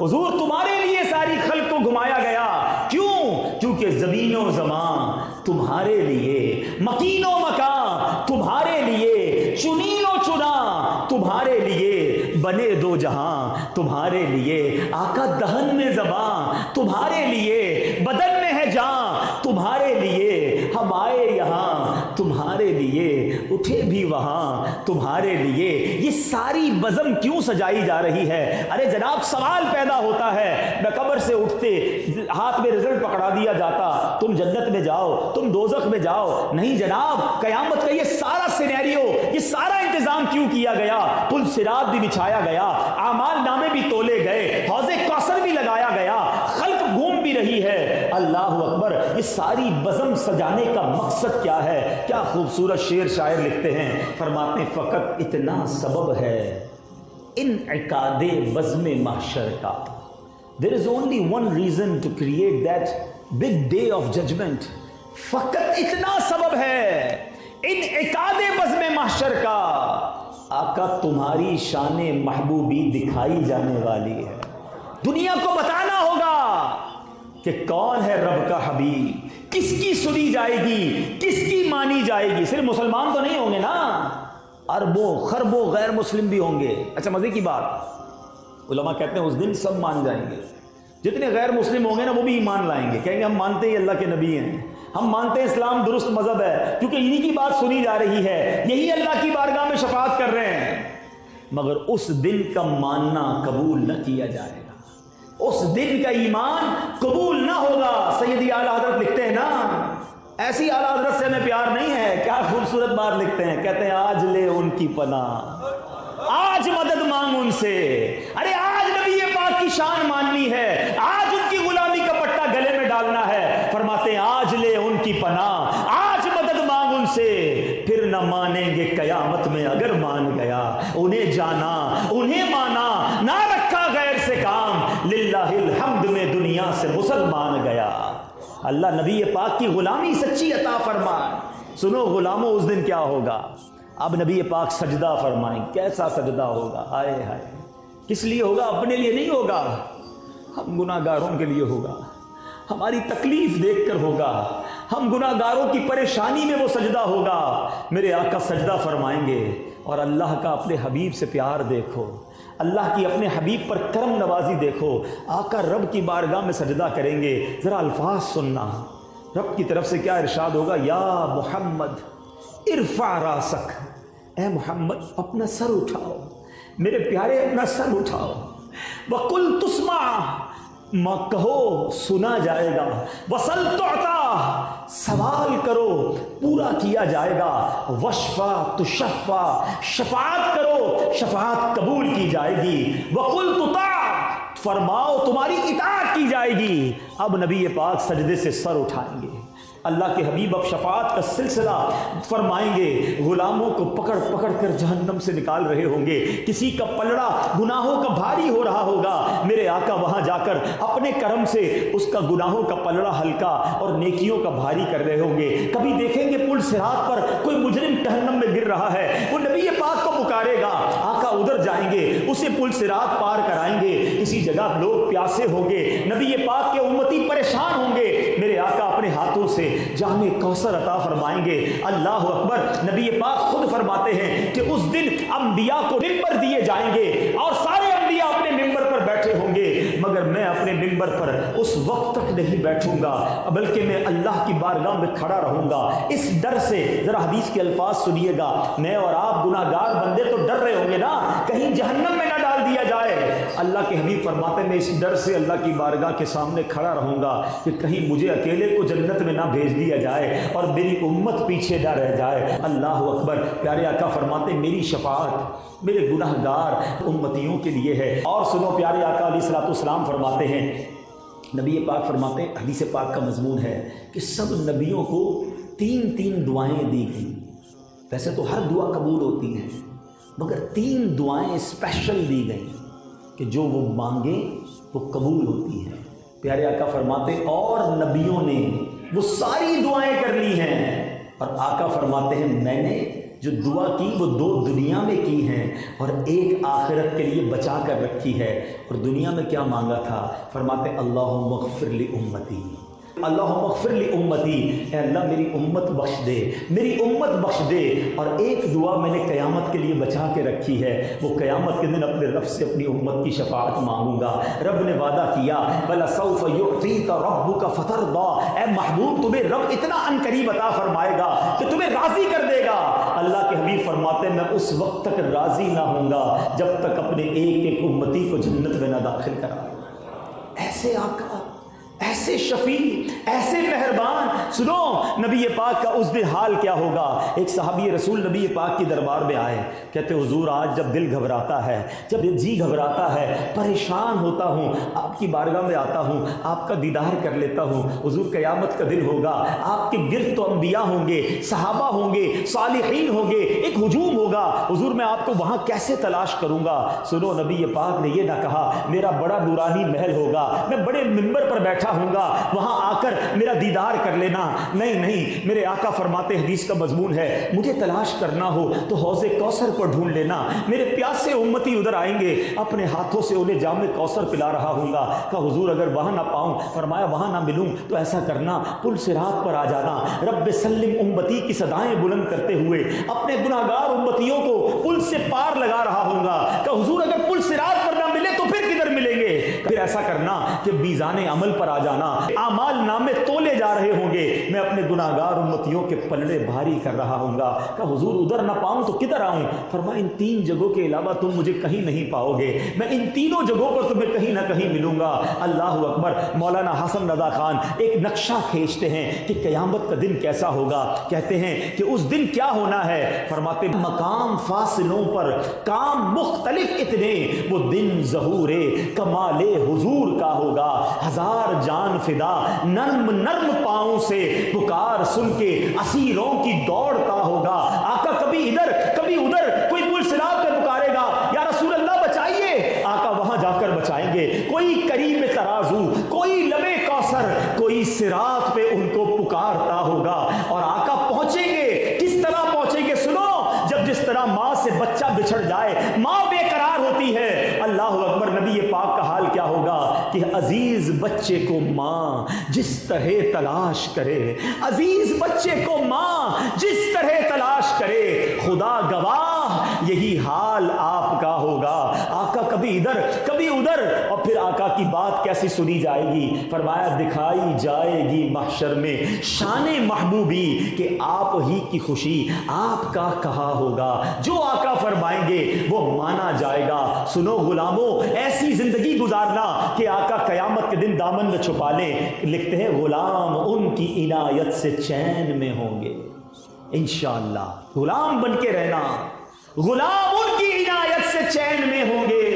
हुजूर तुम्हारे लिए सारी खल्क को घुमाया गया, क्यों? क्योंकि ज़मीन व ज़मान तुम्हारे लिए, मकीन व मकान तुम्हारे लिए, चुनीन व चुना तुम्हारे लिए, बने दो जहां तुम्हारे लिए, आका दहन में ज़बां तुम्हारे लिए, बदन में है जान तुम्हारे लिए, हम आए यहाँ तुम्हारे लिए, उठे भी वहाँ तुम्हारे लिए। ये सारी बज़म क्यों सजाई जा रही है? अरे जनाब सवाल पैदा होता है, मैं कब्र से उठते हाथ में रिजल्ट पकड़ा दिया जाता, तुम जन्नत में जाओ, तुम दोज़ख में जाओ। नहीं जनाब, क़यामत का ये सारा सिनेरियो, ये सारा इंतजाम क्यों किया गया? पुल सिरात भी बिछाया गया, आमाल नामे भी तोले गए, हौज़े कौसर भी लगाया गया, खल्क घूम भी रही है। अल्लाह अकबर। ये सारी बज़म सजाने का मकसद क्या है? क्या खूबसूरत शेर शायर लिखते हैं, फरमाते हैं फ़कत इतना सबब है इन इकादे बज़्म महशर का। There is only one reason to create that big day of judgment. फ़कत इतना सबब है इन इकादे बज़्म महशर का। आका तुम्हारी शाने महबूबी दिखाई जाने वाली है, दुनिया को बताना होगा कि कौन है रब का हबीब, किसकी सुनी जाएगी, किसकी मानी जाएगी। सिर्फ मुसलमान तो नहीं होंगे ना, अरबों खरबों गैर मुस्लिम भी होंगे। अच्छा मजे की बात, उलमा कहते हैं उस दिन सब मान जाएंगे, जितने गैर मुस्लिम होंगे ना वो भी ईमान लाएंगे, कहेंगे हम मानते हैं अल्लाह के नबी हैं, हम मानते हैं इस्लाम दुरुस्त मजहब है, क्योंकि इन्हीं की बात सुनी जा रही है, यही अल्लाह की बारगाह में शफाअत कर रहे हैं। मगर उस दिन का मानना कबूल न किया जाएगा, उस दिन का ईमान कबूल ना होगा। सैयदी आला हज़रत लिखते हैं ना, ऐसी आला हज़रत से हमें प्यार नहीं है, क्या खूबसूरत बात लिखते हैं, कहते हैं आज ले उनकी पनाह, आज मदद मांग उनसे। अरे आज नबी पाक की शान माननी है, आज उनकी गुलामी का पट्टा गले में डालना है। फरमाते हैं आज ले उनकी पनाह, आज मदद मांग उनसे, फिर न मानेंगे कयामत में अगर मान गया। उन्हें जाना, उन्हें माना, ना रखा गैर से काम, लिल्लाहिल हम्द में दुनिया से मुसलमान गया। अल्लाह नबी पाक की गुलामी सच्ची अता फरमाए। सुनो गुलामों, उस दिन क्या होगा? अब नबी पाक सजदा फरमाएं, कैसा सजदा होगा? हाय हाय, किस लिए होगा? अपने लिए नहीं होगा, हम गुनाहगारों के लिए होगा, हमारी तकलीफ देखकर होगा, हम गुनाहगारों की परेशानी में वो सजदा होगा। मेरे आका सजदा फरमाएंगे और अल्लाह का अपने हबीब से प्यार देखो, अल्लाह की अपने हबीब पर करम नवाजी देखो। आका रब की बारगाह में सजदा करेंगे, ज़रा अल्फाज सुनना, रब की तरफ से क्या इरशाद होगा? या मोहम्मद इरफा रासक, ए मोहम्मद अपना सर उठाओ, मेरे प्यारे अपना सर उठाओ। वकुल तुस्मा, माँ कहो सुना जाएगा, वसल तोता सवाल करो पूरा किया जाएगा, वशफा तुशफ़ा शफात करो शफात कबूल की जाएगी, वकुल तुता फरमाओ तुम्हारी इताअत की जाएगी। अब नबी पाक सजदे से सर उठाएंगे, अल्लाह के हबीब अब शफाअत का सिलसिला फरमाएंगे, गुलामों को पकड़ पकड़ कर जहन्नम से निकाल रहे होंगे, किसी का पलड़ा गुनाहों का भारी हो रहा होगा, मेरे आका वहां जाकर अपने करम से उसका गुनाहों का पलड़ा हल्का और नेकियों का भारी कर रहे होंगे। कभी देखेंगे पुल सिरात पर कोई मुजरिम जहन्नम में गिर रहा है, वो नबी पाक को पुकारेगा, आका उधर जाएंगे, उसे पुल सिरात पार कराएंगे। किसी जगह लोग प्यासे होंगे, नबी पाक के उम्मती परेशान होंगे, मेरे आका अपने हाथों से जामे कौसर अता फरमाएंगे। अल्लाह अकबर। नबी पाक खुद फरमाते हैं कि उस दिन अंबिया को मिंबर दिए जाएंगे और सारे अंबिया अपने मिंबर पर बैठे होंगे, मगर मैं अपने मिंबर पर उस वक्त तक नहीं बैठूंगा, बल्कि मैं अल्लाह की बारगाह में खड़ा रहूंगा। इस डर से, जरा हदीस के अल्फाज सुनिएगा, मैं और आप गुनाहगार बंदे तो डर रहे होंगे ना, कहीं जहन्नम में ना डाल दिया जाए। अल्लाह के हबीब फरमाते मैं इस डर से अल्लाह की बारगाह के सामने खड़ा रहूंगा कि कहीं मुझे अकेले को जन्नत में ना भेज दिया जाए और मेरी उम्मत पीछे ना रह जाए। अल्लाह अकबर। प्यारे आका फरमाते मेरी शफाअत मेरे गुनाहगार उम्मतियों के लिए है। और सुनो, प्यारे आका अलैहिस्सलाम फरमाते हैं, नबी पाक फरमाते हैं, हदीस पाक का मजमून है कि सब नबियों को 3-3 दुआएं दी गई। वैसे तो हर दुआ कबूल होती है, मगर 3 दुआएं स्पेशल दी गई कि जो वो मांगे वो कबूल होती है। प्यारे आका फरमाते और नबियों ने वो सारी दुआएं कर ली हैं, और आका फरमाते हैं मैंने جو دعا کی وہ 2 دنیا میں کی ہیں اور ایک آخرت کے لیے بچا کر رکھی ہے. اور دنیا میں کیا مانگا تھا؟ فرماتے اللہم اغفر لی امتی، اللہم اغفر لی امتی، اے اللہ میری امت بخش دے، میری امت بخش دے. اور ایک دعا میں نے قیامت کے لیے بچا کے رکھی ہے، وہ قیامت کے دن اپنے رب سے اپنی امت کی شفاعت مانگوں گا. رب نے وعدہ کیا وَلَسَوْفَ يُعْطِيكَ رَبُّكَ فَتَرْضَىٰ، اے محبوب تمہیں رب اتنا عنقریب عطا فرمائے گا کہ تمہیں راضی کر دے گا. اللہ کے حبیب فرماتے ہیں میں اس وقت تک راضی نہ ہوں گا جب تک اپنے ایک ایک امتی کو جنت میں نہ داخل کرا. ایسے آقا، ایسے شفیع، ایسے مہربان. سنو نبی پاک کا اس دن حال کیا ہوگا. ایک صحابی رسول نبی پاک کی دربار میں آئے، کہتے حضور آج جب دل گھبراتا ہے، جب جی گھبراتا ہے، پریشان ہوتا ہوں، آپ کی بارگاہ میں آتا ہوں، آپ کا دیدار کر لیتا ہوں. حضور قیامت کا دن ہوگا، آپ کے گرد تو انبیاء ہوں گے، صحابہ ہوں گے، صالحین ہوں گے، ایک ہجوم ہوگا. حضور میں آپ کو وہاں کیسے تلاش کروں گا؟ سنو نبی پاک نے یہ نہ کہا میرا بڑا نورانی محل ہوگا، میں بڑے منبر پر بیٹھا ہوں گا، وہاں آ کر میرا دیدار کر لینا. نہیں، میرے آقا فرماتے حدیث کا مضمون ہے مجھے تلاش کرنا ہو تو حوض کوثر پر ڈھونڈ لینا، میرے پیاسے امتی ادھر آئیں گے، اپنے ہاتھوں سے انہیں جام کوثر پلا رہا ہوں گا. کہا حضور اگر وہاں نہ پاؤں، فرمایا وہاں نہ ملوں تو ایسا کرنا پل صراط پر آ جانا، رب سلم امتی کی صدائیں بلند کرتے ہوئے اپنے گناہگار امتیوں کو پل سے پار لگا رہا ہوں گا. کہ حضور اگر پل صراط پر نہ ملے تو پھر کدھر ملیں گے؟ پھر ایسا کرنا کہ میزان عمل پر آ جانا، اعمال نامے تولے جا رہے ہوں گے، میں اپنے گناہگار امتیوں کے پلڑے بھاری کر رہا ہوں گا. کہ حضور ادھر نہ پاؤں تو کدھر آؤں؟ فرمایا ان 3 جگہوں کے علاوہ تم مجھے کہیں نہیں پاؤ گے، میں ان تینوں جگہوں پر تمہیں کہیں نہ کہیں ملوں گا. اللہ اکبر. مولانا حسن رضا خان ایک نقشہ کھینچتے ہیں کہ قیامت کا دن کیسا ہوگا. کہتے ہیں کہ اس دن کیا ہونا ہے؟ فرماتے مقام فاصلوں پر کام مختلف اتنے، وہ دن ظہور کمال حضور کا ہوگا. 1000 جان فدا نرم نرم پاؤں سے پکار سن کے اسیروں کی دوڑتا ہوگا. آقا کبھی ادھر کبھی ادھر، کوئی پل صراط پہ پکارے گا یا رسول اللہ بچائیے، آقا وہاں جا کر بچائیں گے. کوئی کریم ترازو، کوئی لبے کوثر، کوئی صراط پہ ان کو پکارتا ہوگا. اور آقا پہنچیں گے، کس طرح پہنچیں گے؟ سنو، جس طرح ماں سے بچہ بچھڑ جائے، ماں بے قرار ہوتی ہے. اللہ اکبر. نبی پاک کا حال کیا ہوگا کہ عزیز بچے کو ماں جس طرح تلاش کرے، عزیز بچے کو ماں جس طرح تلاش کرے، خدا گواہ یہی حال آپ کا ہوگا. آقا کبھی ادھر کبھی ادھر، اور پھر آقا کی بات کیسی سنی جائے گی؟ فرمایا دکھائی جائے گی محشر میں شان محبوبی کہ آپ ہی کی خوشی آپ کا کہا ہوگا، جو آقا فرمائیں گے وہ مانا جائے گا. سنو غلاموں، ایسی زندگی گزارنا کہ آقا قیامت کے دن دامن میں چھپا لیں. لکھتے ہیں غلام ان کی عنایت سے چین میں ہوں گے. انشاءاللہ غلام بن کے رہنا، غلام ان کی عنایت سے چین میں ہوں گے.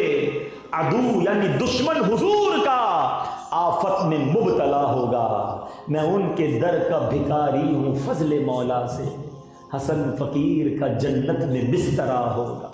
عدو یعنی دشمن حضور کا آفت میں مبتلا ہوگا. میں ان کے در کا بھکاری ہوں فضل مولا سے، حسن فقیر کا جنت میں بسترا ہوگا.